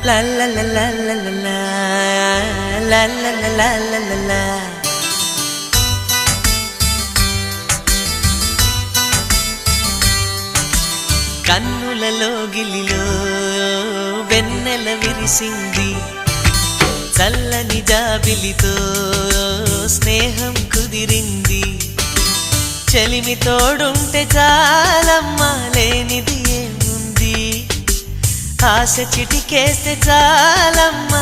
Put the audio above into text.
la la la la la la la la la la la la la la కన్నులలో గిలిలో వెన్నెల విరిసింది చల్లని జాబిలితో స్నేహం కుదిరింది చలిమి తోడుంటే చాలమ్మా లేనిది ఏముంది ఆశ చిటికేస్తే చాలమ్మా